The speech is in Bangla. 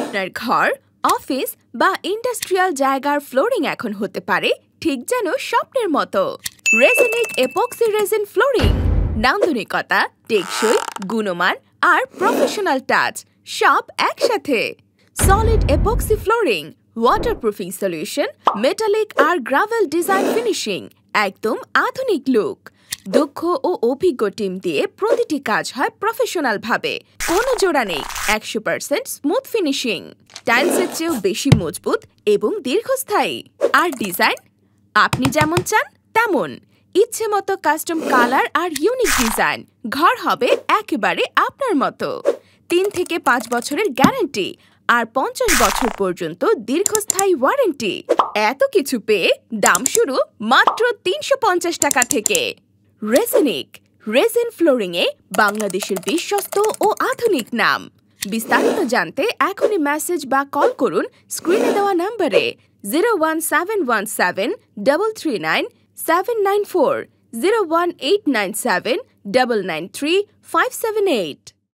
আপনার ঘর, অফিস বা ইন্ডাস্ট্রিয়াল জায়গার ফ্লোরিং এখন হতে পারে ঠিক যেন স্বপ্নের মতো। রেজিনিক এপক্সি রেজিন ফ্লোরিং, নান্দনিকতা, টেকসই, গুণমান আর প্রফেশনাল টাচ সব একসাথে। Solid epoxy flooring, waterproofing solution, metallic আর গ্রাভেল ডিজাইন ফিনিশিং, একদম আধুনিক লুক। দক্ষ ও অভিজ্ঞ টিম দিয়ে প্রতিটি কাজ হয় প্রফেশনাল ভাবে। কোনো জোড়া নেই, 100% স্মুথ ফিনিশিং, টাইলসের চেয়েও বেশি মজবুত এবং দীর্ঘস্থায়ী। আর ডিজাইন আপনি যেমন চান তেমন, ইচ্ছে মতো কাস্টম কালার আর ইউনিক ডিজাইন, ঘর হবে একেবারে আপনার মতো। 3 থেকে 5 বছরের গ্যারান্টি আর 50 বছর পর্যন্ত দীর্ঘস্থায়ী ওয়ারেন্টি। এত কিছু পেয়ে দাম শুরু মাত্র 350 টাকা থেকে। রেজিনিক রেজিন ফ্লোরিংয়ে বাংলাদেশের বিশ্বস্ত ও আধুনিক নাম। বিস্তারিত জানতে এখনই মেসেজ বা কল করুন স্ক্রিনে দেওয়া নম্বরে 01717 339 794, 01897 993 578।